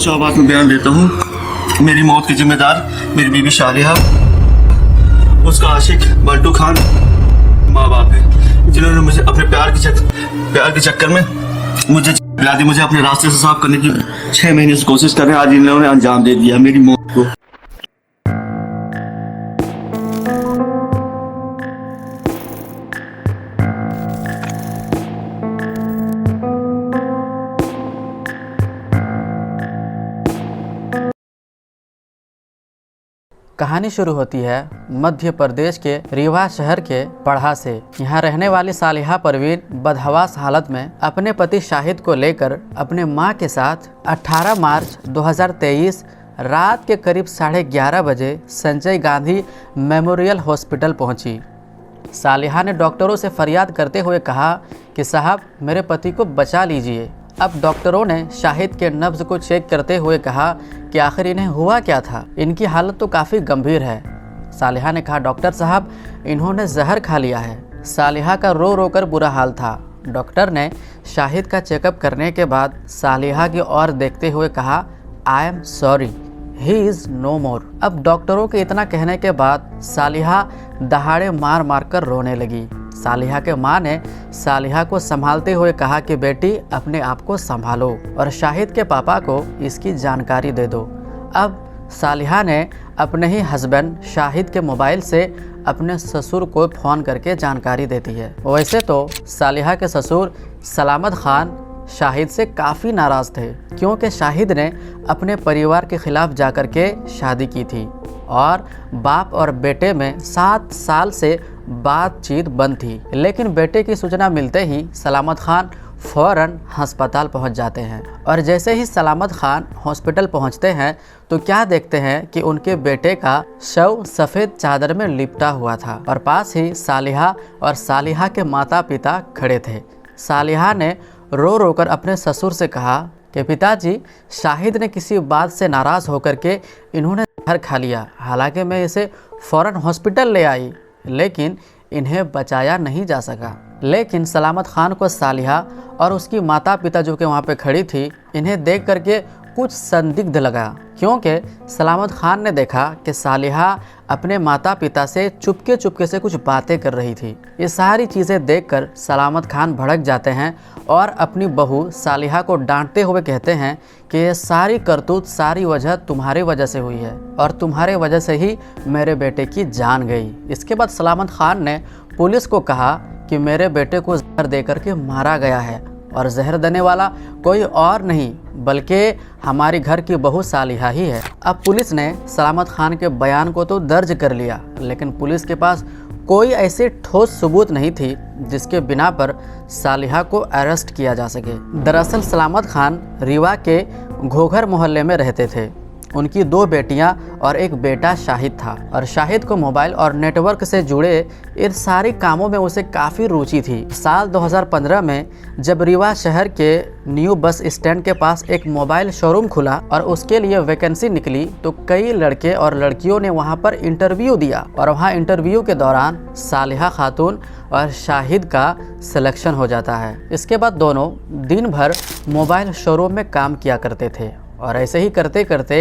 शोबात में बयान देता हूँ। मेरी मौत की जिम्मेदार मेरी बीवी शालिहा, उसका आशिक बंटू खान माँ बाप है, जिन्होंने मुझे अपने प्यार के चक्कर में मुझे अपने रास्ते से साफ करने की 6 महीने से कोशिश कर रहे हैं। आज इन्होंने अंजाम दे दिया मेरी मौत को। कहानी शुरू होती है मध्य प्रदेश के रीवा शहर के पढ़ा से। यहाँ रहने वाली सालिहा परवीन बदहवास हालत में अपने पति शाहिद को लेकर अपने मां के साथ 18 मार्च 2023 रात के करीब 11:30 बजे संजय गांधी मेमोरियल हॉस्पिटल पहुंची। सालिहा ने डॉक्टरों से फरियाद करते हुए कहा कि साहब मेरे पति को बचा लीजिए। अब डॉक्टरों ने शाहिद के नब्ज को चेक करते हुए कहा कि आखिर इन्हें हुआ क्या था, इनकी हालत तो काफ़ी गंभीर है। सालिहा ने कहा डॉक्टर साहब इन्होंने जहर खा लिया है। सालिहा का रो रो कर बुरा हाल था। डॉक्टर ने शाहिद का चेकअप करने के बाद सालिहा की ओर देखते हुए कहा I am sorry, he is no more. अब डॉक्टरों के इतना कहने के बाद सालिहा दहाड़े मार मार कर रोने लगी। सालिहा के मां ने सालिहा को संभालते हुए कहा कि बेटी अपने आप को संभालो और शाहिद के पापा को इसकी जानकारी दे दो। अब सालिहा ने अपने ही हस्बैंड शाहिद के मोबाइल से अपने ससुर को फ़ोन करके जानकारी देती है। वैसे तो सालिहा के ससुर सलामत खान शाहिद से काफ़ी नाराज़ थे, क्योंकि शाहिद ने अपने परिवार के ख़िलाफ़ जाकर के शादी की थी और बाप और बेटे में 7 साल से बातचीत बंद थी। लेकिन बेटे की सूचना मिलते ही सलामत खान फ़ौरन अस्पताल पहुंच जाते हैं और जैसे ही सलामत खान हॉस्पिटल पहुंचते हैं तो क्या देखते हैं कि उनके बेटे का शव सफ़ेद चादर में लिपटा हुआ था और पास ही सालिहा और सालिहा के माता पिता खड़े थे। सालिहा ने रो रो कर अपने ससुर से कहा कि पिताजी शाहिद ने किसी बात से नाराज़ होकर के इन्होंने जहर खा लिया। हालांकि मैं इसे फ़ौरन हॉस्पिटल ले आई लेकिन इन्हें बचाया नहीं जा सका। लेकिन सलामत खान को सालिहा और उसकी माता पिता जो कि वहाँ पे खड़ी थी इन्हें देख करके कुछ संदिग्ध लगा, क्योंकि सलामत खान ने देखा कि सालिहा अपने माता पिता से चुपके से कुछ बातें कर रही थी। ये सारी चीज़ें देखकर सलामत खान भड़क जाते हैं और अपनी बहू सालिहा को डांटते हुए कहते हैं कि ये सारी करतूत सारी वजह तुम्हारी वजह से हुई है और तुम्हारे वजह से ही मेरे बेटे की जान गई। इसके बाद सलामत खान ने पुलिस को कहा कि मेरे बेटे को जहर दे करके मारा गया है और जहर देने वाला कोई और नहीं बल्कि हमारी घर की बहू सालिहा ही है। अब पुलिस ने सलामत खान के बयान को तो दर्ज कर लिया, लेकिन पुलिस के पास कोई ऐसी ठोस सबूत नहीं थी जिसके बिना पर सालिहा को अरेस्ट किया जा सके। दरअसल सलामत खान रीवा के घोघर मोहल्ले में रहते थे। उनकी 2 बेटियां और एक बेटा शाहिद था और शाहिद को मोबाइल और नेटवर्क से जुड़े इन सारे कामों में उसे काफ़ी रुचि थी। साल 2015 में जब रीवा शहर के न्यू बस स्टैंड के पास एक मोबाइल शोरूम खुला और उसके लिए वैकेंसी निकली तो कई लड़के और लड़कियों ने वहां पर इंटरव्यू दिया और वहां इंटरव्यू के दौरान सालिहा खातून और शाहिद का सिलेक्शन हो जाता है। इसके बाद दोनों दिन भर मोबाइल शोरूम में काम किया करते थे और ऐसे ही करते करते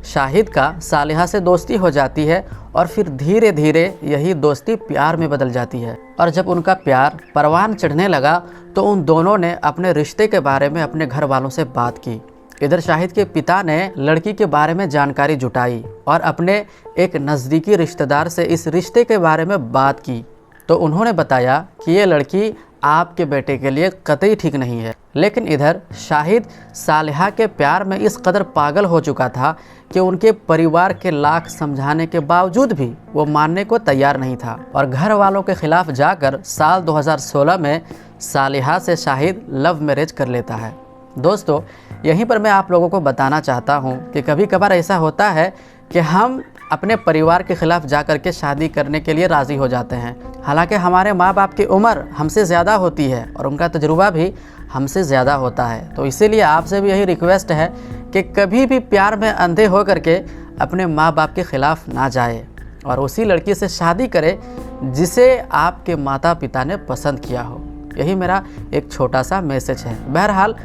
शाहिद का सालिहा से दोस्ती हो जाती है और फिर धीरे धीरे यही दोस्ती प्यार में बदल जाती है। और जब उनका प्यार परवान चढ़ने लगा तो उन दोनों ने अपने रिश्ते के बारे में अपने घर वालों से बात की। इधर शाहिद के पिता ने लड़की के बारे में जानकारी जुटाई और अपने एक नज़दीकी रिश्तेदार से इस रिश्ते के बारे में बात की तो उन्होंने बताया कि ये लड़की आपके बेटे के लिए कतई ठीक नहीं है। लेकिन इधर शाहिद सालिहा के प्यार में इस कदर पागल हो चुका था कि उनके परिवार के लाख समझाने के बावजूद भी वो मानने को तैयार नहीं था और घर वालों के खिलाफ जाकर साल 2016 में सालिहा से शाहिद लव मैरिज कर लेता है। दोस्तों यहीं पर मैं आप लोगों को बताना चाहता हूँ कि कभी कभार ऐसा होता है कि हम अपने परिवार के खिलाफ जा कर के शादी करने के लिए राज़ी हो जाते हैं। हालांकि हमारे माँ बाप की उम्र हमसे ज़्यादा होती है और उनका तजुर्बा भी हमसे ज़्यादा होता है। तो इसीलिए आपसे भी यही रिक्वेस्ट है कि कभी भी प्यार में अंधे हो करके अपने माँ बाप के ख़िलाफ़ ना जाए और उसी लड़की से शादी करे जिसे आपके माता पिता ने पसंद किया हो। यही मेरा एक छोटा सा मैसेज है। बहरहाल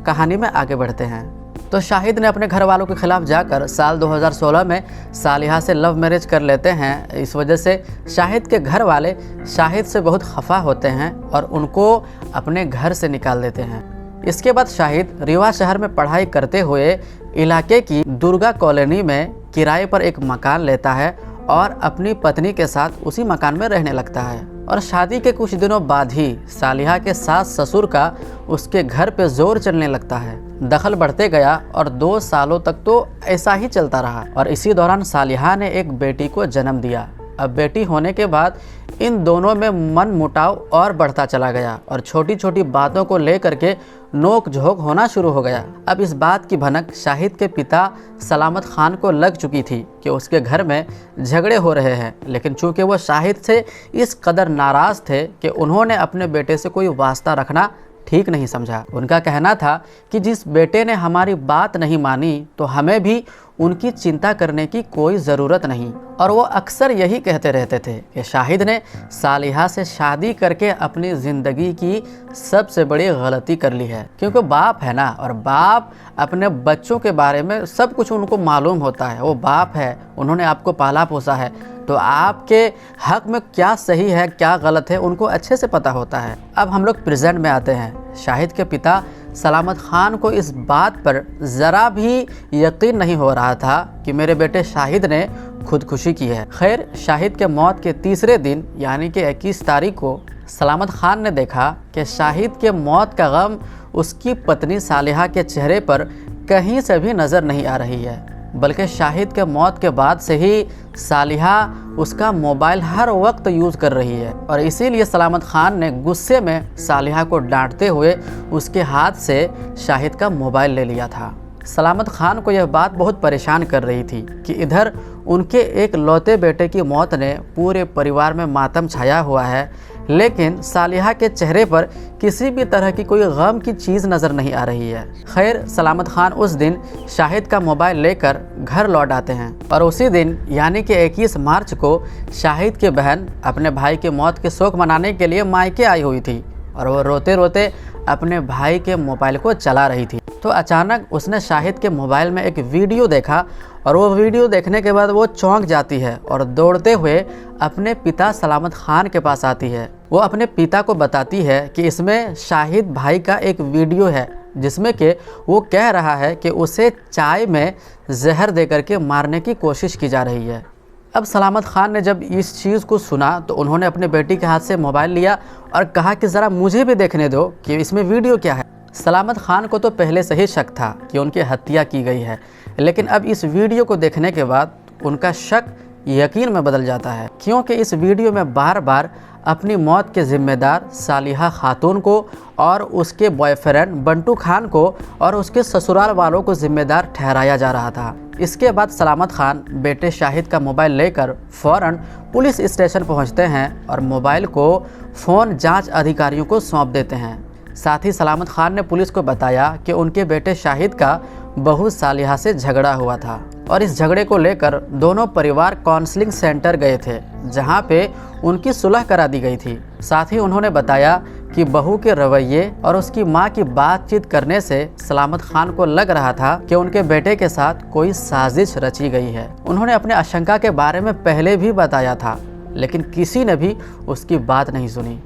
कहानी में आगे बढ़ते हैं। तो शाहिद ने अपने घर वालों के खिलाफ जाकर साल 2016 में सालिहा से लव मैरिज कर लेते हैं। इस वजह से शाहिद के घर वाले शाहिद से बहुत खफा होते हैं और उनको अपने घर से निकाल देते हैं। इसके बाद शाहिद रीवा शहर में पढ़ाई करते हुए इलाके की दुर्गा कॉलोनी में किराए पर एक मकान लेता है और अपनी पत्नी के साथ उसी मकान में रहने लगता है। और शादी के कुछ दिनों बाद ही सालिहा के सास ससुर का उसके घर पे जोर चलने लगता है। दखल बढ़ते गया और 2 सालों तक तो ऐसा ही चलता रहा और इसी दौरान सालिहा ने एक बेटी को जन्म दिया। अब बेटी होने के बाद इन दोनों में मन मुटाव और बढ़ता चला गया और छोटी छोटी बातों को लेकर के नोक झोंक होना शुरू हो गया। अब इस बात की भनक शाहिद के पिता सलामत खान को लग चुकी थी कि उसके घर में झगड़े हो रहे हैं, लेकिन चूंकि वो शाहिद से इस कदर नाराज़ थे कि उन्होंने अपने बेटे से कोई वास्ता रखना ठीक नहीं समझा। उनका कहना था कि जिस बेटे ने हमारी बात नहीं मानी तो हमें भी उनकी चिंता करने की कोई ज़रूरत नहीं। और वो अक्सर यही कहते रहते थे कि शाहिद ने सालिहा से शादी करके अपनी ज़िंदगी की सबसे बड़ी गलती कर ली है, क्योंकि बाप है ना, और बाप अपने बच्चों के बारे में सब कुछ उनको मालूम होता है। वो बाप है, उन्होंने आपको पाला पोसा है, तो आपके हक में क्या सही है क्या गलत है उनको अच्छे से पता होता है। अब हम लोग प्रेजेंट में आते हैं। शाहिद के पिता सलामत खान को इस बात पर ज़रा भी यकीन नहीं हो रहा था कि मेरे बेटे शाहिद ने खुदकुशी की है। खैर, शाहिद के मौत के तीसरे दिन यानी कि 21 तारीख को सलामत खान ने देखा कि शाहिद के मौत का गम उसकी पत्नी सालिहा के चेहरे पर कहीं से भी नज़र नहीं आ रही है, बल्कि शाहिद के मौत के बाद से ही सालिहा उसका मोबाइल हर वक्त यूज़ कर रही है। और इसीलिए सलामत खान ने गुस्से में सालिहा को डांटते हुए उसके हाथ से शाहिद का मोबाइल ले लिया था। सलामत खान को यह बात बहुत परेशान कर रही थी कि इधर उनके एक लौते बेटे की मौत ने पूरे परिवार में मातम छाया हुआ है, लेकिन सालिहा के चेहरे पर किसी भी तरह की कोई गम की चीज़ नज़र नहीं आ रही है। खैर, सलामत खान उस दिन शाहिद का मोबाइल लेकर घर लौट आते हैं और उसी दिन यानी कि 21 मार्च को शाहिद की बहन अपने भाई की मौत के शोक मनाने के लिए मायके आई हुई थी और वो रोते रोते अपने भाई के मोबाइल को चला रही थी। तो अचानक उसने शाहिद के मोबाइल में एक वीडियो देखा और वो वीडियो देखने के बाद वो चौंक जाती है और दौड़ते हुए अपने पिता सलामत खान के पास आती है। वो अपने पिता को बताती है कि इसमें शाहिद भाई का एक वीडियो है जिसमें कि वो कह रहा है कि उसे चाय में जहर दे करके मारने की कोशिश की जा रही है। अब सलामत खान ने जब इस चीज़ को सुना तो उन्होंने अपने बेटी के हाथ से मोबाइल लिया और कहा कि ज़रा मुझे भी देखने दो कि इसमें वीडियो क्या है। सलामत खान को तो पहले से ही शक था कि उनकी हत्या की गई है, लेकिन अब इस वीडियो को देखने के बाद उनका शक यकीन में बदल जाता है, क्योंकि इस वीडियो में बार बार अपनी मौत के ज़िम्मेदार सालिहा खातून को और उसके बॉयफ्रेंड बंटू खान को और उसके ससुराल वालों को ज़िम्मेदार ठहराया जा रहा था। इसके बाद सलामत खान बेटे शाहिद का मोबाइल लेकर फ़ौरन पुलिस स्टेशन पहुंचते हैं और मोबाइल को फ़ोन जांच अधिकारियों को सौंप देते हैं। साथ ही सलामत खान ने पुलिस को बताया कि उनके बेटे शाहिद का बहू सालिहा से झगड़ा हुआ था और इस झगड़े को लेकर दोनों परिवार काउंसलिंग सेंटर गए थे, जहां पे उनकी सुलह करा दी गई थी। साथ ही उन्होंने बताया कि बहू के रवैये और उसकी मां की बातचीत करने से सलामत खान को लग रहा था कि उनके बेटे के साथ कोई साजिश रची गई है। उन्होंने अपने आशंका के बारे में पहले भी बताया था, लेकिन किसी ने भी उसकी बात नहीं सुनी।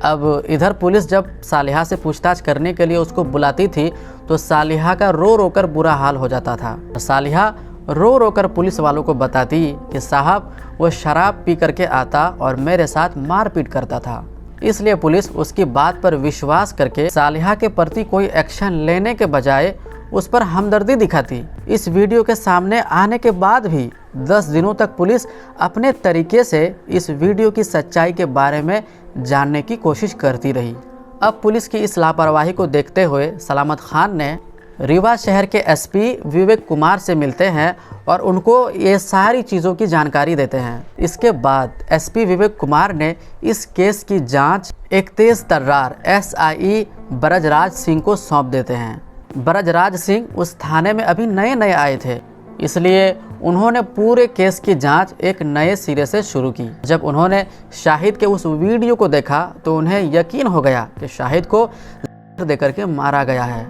अब इधर पुलिस जब सालिहा से पूछताछ करने के लिए उसको बुलाती थी तो सालिहा का रो रो कर बुरा हाल हो जाता था। सालिहा रो रो कर पुलिस वालों को बताती कि साहब वो शराब पी करके आता और मेरे साथ मारपीट करता था, इसलिए पुलिस उसकी बात पर विश्वास करके सालिहा के प्रति कोई एक्शन लेने के बजाय उस पर हमदर्दी दिखाती। इस वीडियो के सामने आने के बाद भी 10 दिनों तक पुलिस अपने तरीके से इस वीडियो की सच्चाई के बारे में जानने की कोशिश करती रही। अब पुलिस की इस लापरवाही को देखते हुए सलामत खान ने रीवा शहर के एसपी विवेक कुमार से मिलते हैं और उनको ये सारी चीज़ों की जानकारी देते हैं। इसके बाद एसपी विवेक कुमार ने इस केस की जांच एक तेज तर्रार एसआई ब्रजराज सिंह को सौंप देते हैं। ब्रजराज सिंह उस थाने में अभी नए नए आए थे, इसलिए उन्होंने पूरे केस की जांच एक नए सिरे से शुरू की। जब उन्होंने शाहिद के उस वीडियो को देखा तो उन्हें यकीन हो गया कि शाहिद को जहर देकर के मारा गया है,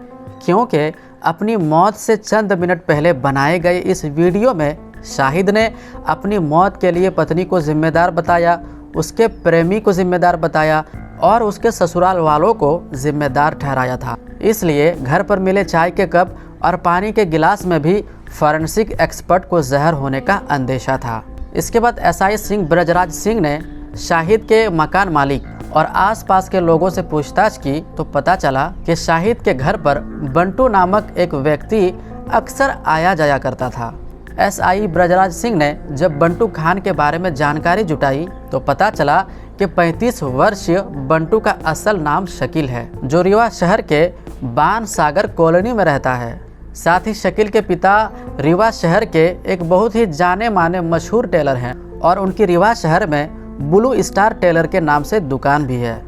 क्योंकि अपनी मौत से चंद मिनट पहले बनाए गए इस वीडियो में शाहिद ने अपनी मौत के लिए पत्नी को जिम्मेदार बताया, उसके प्रेमी को जिम्मेदार बताया और उसके ससुराल वालों को जिम्मेदार ठहराया था। इसलिए घर पर मिले चाय के कप और पानी के गिलास में भी फॉरेंसिक एक्सपर्ट को जहर होने का अंदेशा था। इसके बाद एसआई सिंह ब्रजराज सिंह ने शाहिद के मकान मालिक और आसपास के लोगों से पूछताछ की तो पता चला कि शाहिद के घर पर बंटू नामक एक व्यक्ति अक्सर आया जाया करता था। एसआई ब्रजराज सिंह ने जब बंटू खान के बारे में जानकारी जुटाई तो पता चला कि 35 वर्षीय बंटू का असल नाम शकील है, जो रीवा शहर के बान सागर कॉलोनी में रहता है। साथ ही शकील के पिता रीवा शहर के एक बहुत ही जाने माने मशहूर टेलर हैं और उनकी रीवा शहर में ब्लू स्टार टेलर के नाम से दुकान भी है,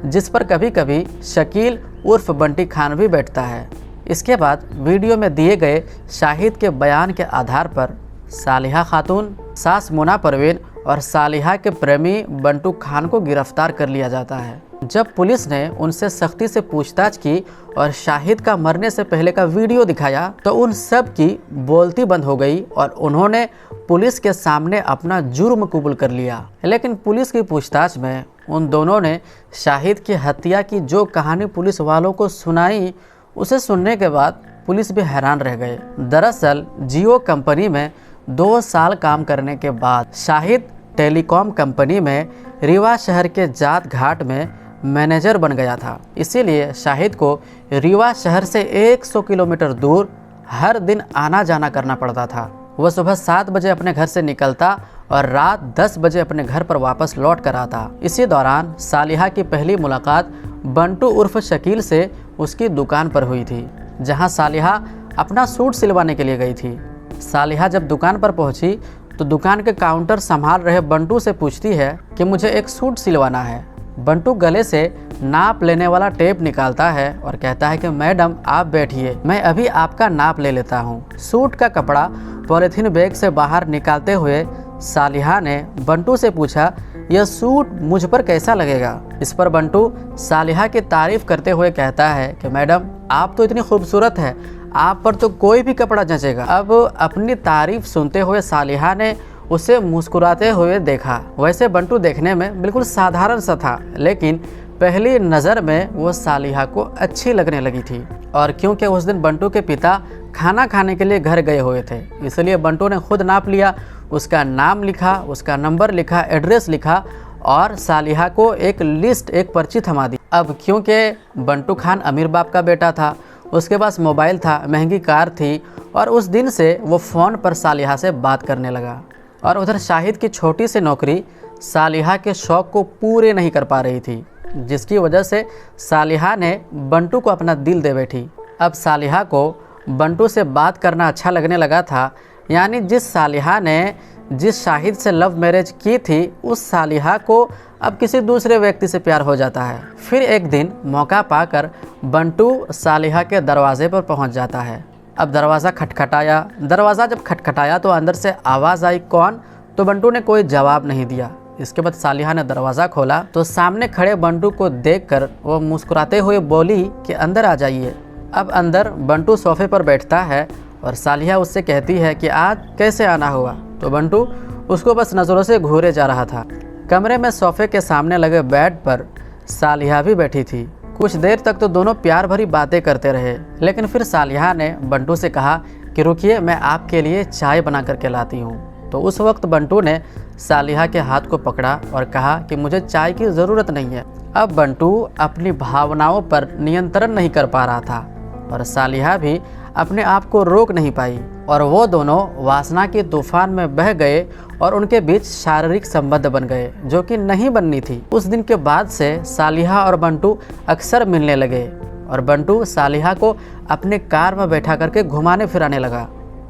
जिस पर कभी कभी शकील उर्फ बंटी खान भी बैठता है। इसके बाद वीडियो में दिए गए शाहिद के बयान के आधार पर सालिहा खातून, सास मुना परवीन और सालिहा के प्रेमी बंटू खान को गिरफ्तार कर लिया जाता है। जब पुलिस ने उनसे सख्ती से पूछताछ की और शाहिद का मरने से पहले का वीडियो दिखाया तो उन सब की बोलती बंद हो गई और उन्होंने पुलिस के सामने अपना जुर्म कबूल कर लिया। लेकिन पुलिस की पूछताछ में उन दोनों ने शाहिद की हत्या की जो कहानी पुलिस वालों को सुनाई, उसे सुनने के बाद पुलिस भी हैरान रह गए। दरअसल जियो कंपनी में 2 साल काम करने के बाद शाहिद टेलीकॉम कंपनी में रीवा शहर के जात घाट में मैनेजर बन गया था। इसीलिए शाहिद को रीवा शहर से 100 किलोमीटर दूर हर दिन आना जाना करना पड़ता था। वह सुबह 7 बजे अपने घर से निकलता और रात 10 बजे अपने घर पर वापस लौट कर आता। इसी दौरान सालिहा की पहली मुलाकात बंटू उर्फ शकील से उसकी दुकान पर हुई थी, जहां सालिहा अपना सूट सिलवाने के लिए गई थी। सालिहा जब दुकान पर पहुंची तो दुकान के काउंटर संभाल रहे बंटू से पूछती है कि मुझे एक सूट सिलवाना है। बंटू गले से नाप लेने वाला टेप निकालता है और कहता है कि मैडम आप बैठिए, मैं अभी आपका नाप ले लेता हूँ। सूट का कपड़ा पॉलीथीन बैग से बाहर निकालते हुए सालिहा ने बंटू से पूछा, यह सूट मुझ पर कैसा लगेगा? इस पर बंटू सालिहा की तारीफ करते हुए कहता है कि मैडम आप तो इतनी खूबसूरत है, आप पर तो कोई भी कपड़ा जचेगा। अब अपनी तारीफ सुनते हुए सालिहा ने उसे मुस्कुराते हुए देखा। वैसे बंटू देखने में बिल्कुल साधारण सा था, लेकिन पहली नज़र में वो सालिहा को अच्छी लगने लगी थी। और क्योंकि उस दिन बंटू के पिता खाना खाने के लिए घर गए हुए थे, इसलिए बंटू ने खुद नाप लिया, उसका नाम लिखा, उसका नंबर लिखा, एड्रेस लिखा और सालिहा को एक लिस्ट, एक पर्ची थमा दी। अब क्योंकि बंटू खान अमीर बाप का बेटा था, उसके पास मोबाइल था, महंगी कार थी और उस दिन से वो फ़ोन पर सालिहा से बात करने लगा। और उधर शाहिद की छोटी सी नौकरी सालिहा के शौक़ को पूरे नहीं कर पा रही थी, जिसकी वजह से सालिहा ने बंटू को अपना दिल दे बैठी। अब सालिहा को बंटू से बात करना अच्छा लगने लगा था, यानी जिस सालिहा ने जिस शाहिद से लव मैरिज की थी, उस सालिहा को अब किसी दूसरे व्यक्ति से प्यार हो जाता है। फिर एक दिन मौका पाकर बंटू सालिहा के दरवाजे पर पहुंच जाता है। अब दरवाज़ा खटखटाया। दरवाज़ा जब खटखटाया तो अंदर से आवाज़ आई, कौन? तो बंटू ने कोई जवाब नहीं दिया। इसके बाद सालिहा ने दरवाज़ा खोला तो सामने खड़े बंटू को देखकर वो मुस्कुराते हुए बोली कि अंदर आ जाइए। अब अंदर बंटू सोफे पर बैठता है और सालिहा उससे कहती है कि आज कैसे आना हुआ? तो बंटू उसको बस नज़रों से घूरे जा रहा था। कमरे में सोफे के सामने लगे बेड पर सालिहा भी बैठी थी। कुछ देर तक तो दोनों प्यार भरी बातें करते रहे, लेकिन फिर सालिहा ने बंटू से कहा कि रुकिए, मैं आपके लिए चाय बना करके लाती हूँ। तो उस वक्त बंटू ने सालिहा के हाथ को पकड़ा और कहा कि मुझे चाय की ज़रूरत नहीं है। अब बंटू अपनी भावनाओं पर नियंत्रण नहीं कर पा रहा था और सालिहा भी अपने आप को रोक नहीं पाई और वो दोनों वासना के तूफान में बह गए और उनके बीच शारीरिक संबंध बन गए, जो कि नहीं बननी थी। उस दिन के बाद से सालिहा और बंटू अक्सर मिलने लगे और बंटू सालिहा को अपने कार में बैठा करके घुमाने फिराने लगा।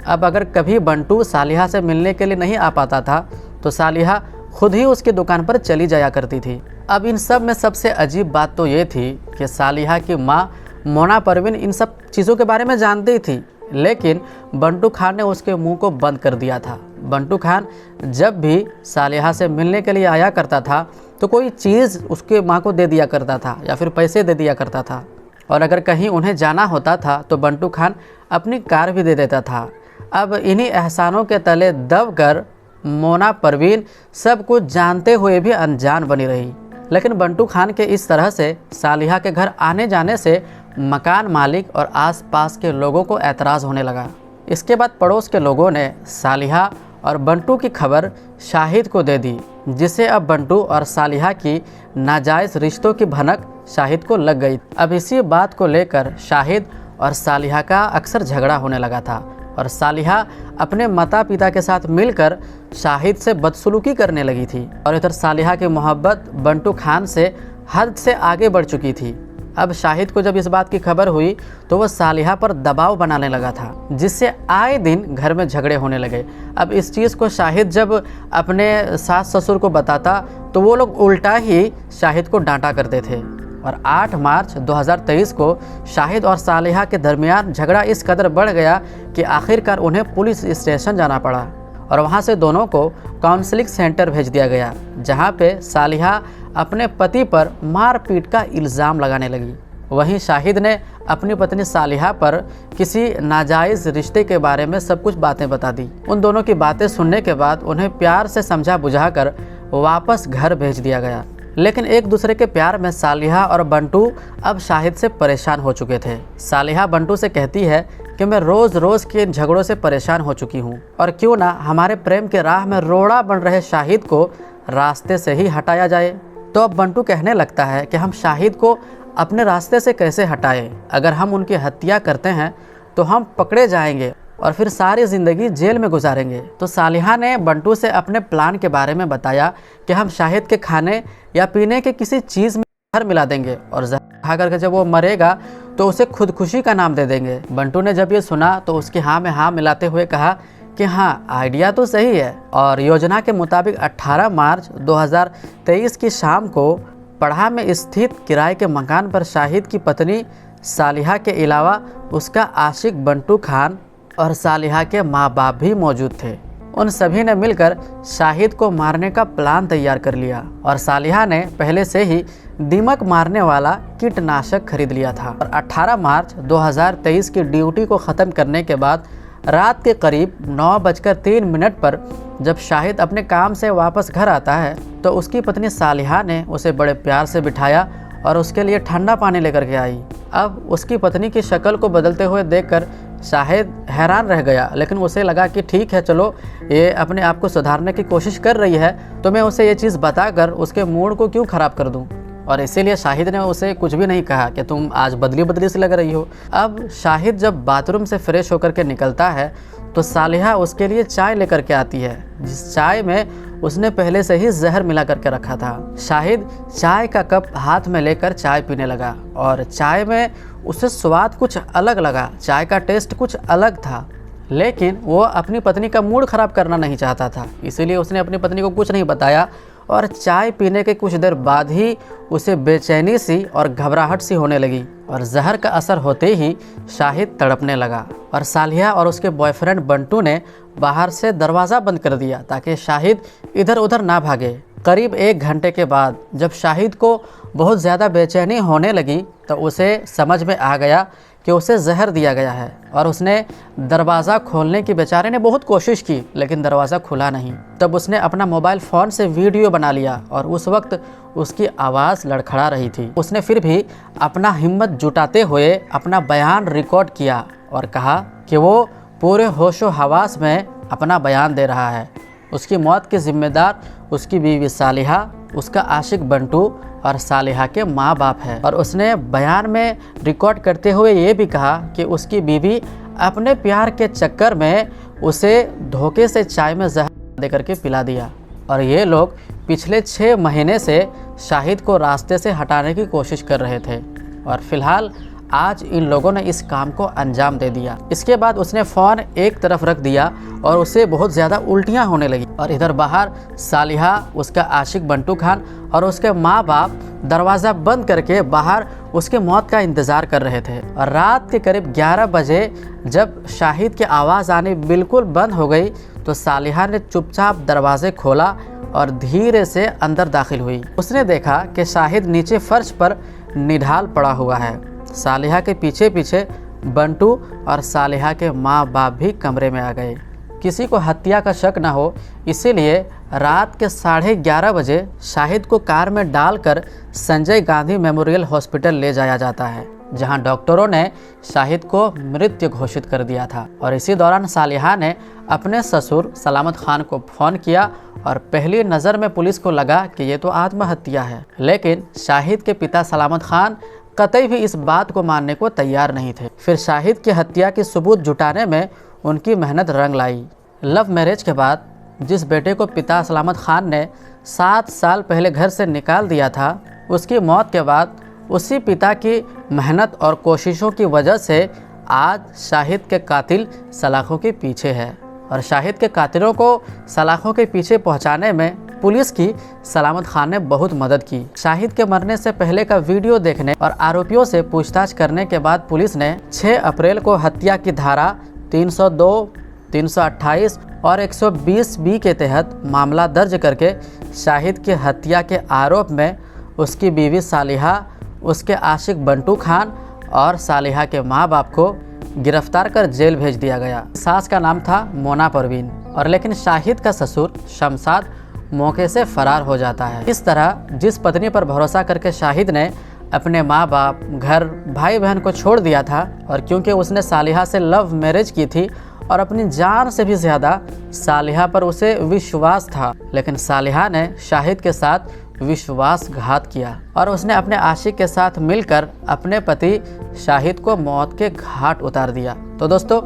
अब अगर कभी बंटू सालिहा से मिलने के लिए नहीं आ पाता था तो सालिहा खुद ही उसकी दुकान पर चली जाया करती थी। अब इन सब में सबसे अजीब बात तो ये थी कि सालिहा की माँ मोना परवीन इन सब चीज़ों के बारे में जानती थी, लेकिन बंटू खान ने उसके मुंह को बंद कर दिया था। बंटू खान जब भी सालिहा से मिलने के लिए आया करता था तो कोई चीज़ उसके माँ को दे दिया करता था या फिर पैसे दे दिया करता था और अगर कहीं उन्हें जाना होता था तो बंटू खान अपनी कार भी दे देता था। अब इन्हीं एहसानों के तले दबकर मोना परवीन सब कुछ जानते हुए भी अनजान बनी रही। लेकिन बंटू खान के इस तरह से सालिहा के घर आने जाने से मकान मालिक और आसपास के लोगों को एतराज़ होने लगा। इसके बाद पड़ोस के लोगों ने सालिहा और बंटू की खबर शाहिद को दे दी, जिससे अब बंटू और सालिहा की नाजायज़ रिश्तों की भनक शाहिद को लग गई। अब इसी बात को लेकर शाहिद और सालिहा का अक्सर झगड़ा होने लगा था और सालिहा अपने माता पिता के साथ मिलकर शाहिद से बदसलूकी करने लगी थी। और इधर सालिहा की मोहब्बत बंटू खान से हद से आगे बढ़ चुकी थी। अब शाहिद को जब इस बात की खबर हुई तो वह सालिहा पर दबाव बनाने लगा था, जिससे आए दिन घर में झगड़े होने लगे। अब इस चीज़ को शाहिद जब अपने सास ससुर को बताता तो वो लोग उल्टा ही शाहिद को डांटा करते थे। और 8 मार्च 2023 को शाहिद और सालिहा के दरमियान झगड़ा इस कदर बढ़ गया कि आखिरकार उन्हें पुलिस स्टेशन जाना पड़ा और वहां से दोनों को काउंसलिंग सेंटर भेज दिया गया, जहां पे सालिहा अपने पति पर मारपीट का इल्ज़ाम लगाने लगी। वहीं शाहिद ने अपनी पत्नी सालिहा पर किसी नाजायज़ रिश्ते के बारे में सब कुछ बातें बता दी। उन दोनों की बातें सुनने के बाद उन्हें प्यार से समझा बुझाकर वापस घर भेज दिया गया। लेकिन एक दूसरे के प्यार में सालिहा और बंटू अब शाहिद से परेशान हो चुके थे। सालिहा बंटू से कहती है कि मैं रोज़ रोज़ के इन झगड़ों से परेशान हो चुकी हूँ और क्यों ना हमारे प्रेम के राह में रोड़ा बन रहे शाहिद को रास्ते से ही हटाया जाए। तो अब बंटू कहने लगता है कि हम शाहिद को अपने रास्ते से कैसे हटाएं? अगर हम उनकी हत्या करते हैं तो हम पकड़े जाएंगे और फिर सारी ज़िंदगी जेल में गुजारेंगे। तो सालिहा ने बंटू से अपने प्लान के बारे में बताया कि हम शाहिद के खाने या पीने के किसी चीज़ में जहर मिला देंगे और जहर खा करके जब वो मरेगा तो उसे खुदकुशी का नाम दे देंगे। बंटू ने जब ये सुना तो उसकी हाँ में हाँ मिलाते हुए कहा कि हाँ, आइडिया तो सही है। और योजना के मुताबिक 18 मार्च 2023 की शाम को पढ़ा में स्थित किराए के मकान पर शाहिद की पत्नी सालिहा के अलावा उसका आशिक बंटू खान और सालिहा के माँ बाप भी मौजूद थे। उन सभी ने मिलकर शाहिद को मारने का प्लान तैयार कर लिया और सालिहा ने पहले से ही दीमक मारने वाला कीटनाशक खरीद लिया था। और 18 मार्च 2023 की ड्यूटी को ख़त्म करने के बाद रात के करीब 9:03 पर जब शाहिद अपने काम से वापस घर आता है तो उसकी पत्नी सालिहा ने उसे बड़े प्यार से बिठाया और उसके लिए ठंडा पानी लेकर के आई। अब उसकी पत्नी की शक्ल को बदलते हुए देखकर शाहिद हैरान रह गया, लेकिन उसे लगा कि ठीक है, चलो ये अपने आप को सुधारने की कोशिश कर रही है तो मैं उसे ये चीज़ बताकर उसके मूड को क्यों ख़राब कर दूं। और इसीलिए शाहिद ने उसे कुछ भी नहीं कहा कि तुम आज बदली बदली से लग रही हो। अब शाहिद जब बाथरूम से फ्रेश होकर के निकलता है तो सालिहा उसके लिए चाय लेकर के आती है, जिस चाय में उसने पहले से ही जहर मिला करके रखा था। शाहिद चाय का कप हाथ में लेकर चाय पीने लगा और चाय में उसे स्वाद कुछ अलग लगा, चाय का टेस्ट कुछ अलग था। लेकिन वो अपनी पत्नी का मूड ख़राब करना नहीं चाहता था, इसीलिए उसने अपनी पत्नी को कुछ नहीं बताया और चाय पीने के कुछ देर बाद ही उसे बेचैनी सी और घबराहट सी होने लगी और जहर का असर होते ही शाहिद तड़पने लगा। और सालिहा और उसके बॉयफ्रेंड बंटू ने बाहर से दरवाज़ा बंद कर दिया ताकि शाहिद इधर उधर ना भागे। करीब 1 घंटे के बाद जब शाहिद को बहुत ज़्यादा बेचैनी होने लगी तो उसे समझ में आ गया कि उसे जहर दिया गया है और उसने दरवाज़ा खोलने की बेचारे ने बहुत कोशिश की, लेकिन दरवाज़ा खुला नहीं। तब उसने अपना मोबाइल फ़ोन से वीडियो बना लिया और उस वक्त उसकी आवाज़ लड़खड़ा रही थी। उसने फिर भी अपना हिम्मत जुटाते हुए अपना बयान रिकॉर्ड किया और कहा कि वो पूरे होशो हवास में अपना बयान दे रहा है। उसकी मौत के ज़िम्मेदार उसकी बीवी सालिहा, उसका आशिक बंटू और सालिहा के माँ बाप है। और उसने बयान में रिकॉर्ड करते हुए ये भी कहा कि उसकी बीवी अपने प्यार के चक्कर में उसे धोखे से चाय में जहर देकर के पिला दिया और ये लोग पिछले 6 महीने से शाहिद को रास्ते से हटाने की कोशिश कर रहे थे और फिलहाल आज इन लोगों ने इस काम को अंजाम दे दिया। इसके बाद उसने फ़ोन एक तरफ रख दिया और उसे बहुत ज़्यादा उल्टियाँ होने लगी और इधर बाहर सालिहा, उसका आशिक बंटू खान और उसके माँ बाप दरवाज़ा बंद करके बाहर उसके मौत का इंतज़ार कर रहे थे। और रात के करीब 11 बजे जब शाहिद की आवाज़ आनी बिल्कुल बंद हो गई तो सालिहा ने चुपचाप दरवाजे खोला और धीरे से अंदर दाखिल हुई। उसने देखा कि शाहिद नीचे फर्श पर निढाल पड़ा हुआ है सालिहा के पीछे पीछे बंटू और सालिहा के माँ बाप भी कमरे में आ गए। किसी को हत्या का शक न हो इसीलिए रात के 11:30 बजे शाहिद को कार में डालकर संजय गांधी मेमोरियल हॉस्पिटल ले जाया जाता है, जहां डॉक्टरों ने शाहिद को मृत घोषित कर दिया था। और इसी दौरान सालिहा ने अपने ससुर सलामत खान को फ़ोन किया और पहली नज़र में पुलिस को लगा कि ये तो आत्महत्या है, लेकिन शाहिद के पिता सलामत खान कतई भी इस बात को मानने को तैयार नहीं थे। फिर शाहिद की हत्या के सबूत जुटाने में उनकी मेहनत रंग लाई। लव मैरिज के बाद जिस बेटे को पिता सलामत खान ने 7 साल पहले घर से निकाल दिया था, उसकी मौत के बाद उसी पिता की मेहनत और कोशिशों की वजह से आज शाहिद के कातिल सलाखों के पीछे है। और शाहिद के कातिलों को सलाखों के पीछे पहुंचाने में पुलिस की सलामत खान ने बहुत मदद की। शाहिद के मरने से पहले का वीडियो देखने और आरोपियों से पूछताछ करने के बाद पुलिस ने 6 अप्रैल को हत्या की धारा 302, 328 और 120 बी के तहत मामला दर्ज करके शाहिद की हत्या के आरोप में उसकी बीवी सालिहा, उसके आशिक बंटू खान और सालिहा के माँ बाप को गिरफ्तार कर जेल भेज दिया गया। सास का नाम था मोना परवीन और लेकिन शाहिद का ससुर शमशाद मौके से फरार हो जाता है। इस तरह जिस पत्नी पर भरोसा करके शाहिद ने अपने माँ बाप, घर, भाई बहन को छोड़ दिया था और क्योंकि उसने सालिहा से लव मैरिज की थी और अपनी जान से भी ज़्यादा सालिहा पर उसे विश्वास था, लेकिन सालिहा ने शाहिद के साथ विश्वासघात किया और उसने अपने आशिक के साथ मिलकर अपने पति शाहिद को मौत के घाट उतार दिया। तो दोस्तों,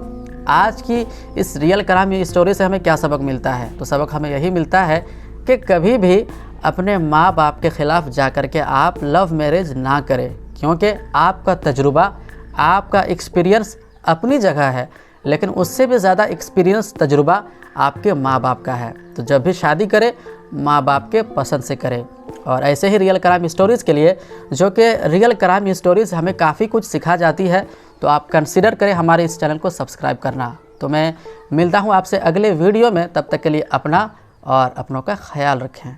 आज की इस रियल क्राइम स्टोरी से हमें क्या सबक मिलता है? तो सबक हमें यही मिलता है कि कभी भी अपने माँ बाप के ख़िलाफ़ जाकर के आप लव मैरिज ना करें, क्योंकि आपका तजुर्बा, आपका एक्सपीरियंस अपनी जगह है, लेकिन उससे भी ज़्यादा एक्सपीरियंस तजुर्बा आपके माँ बाप का है। तो जब भी शादी करें माँ बाप के पसंद से करें। और ऐसे ही रियल क्राइम स्टोरीज़ के लिए, जो कि रियल क्राइम स्टोरीज़ हमें काफ़ी कुछ सिखा जाती है, तो आप कंसिडर करें हमारे इस चैनल को सब्सक्राइब करना। तो मैं मिलता हूँ आपसे अगले वीडियो में, तब तक के लिए अपना और अपनों का ख्याल रखें।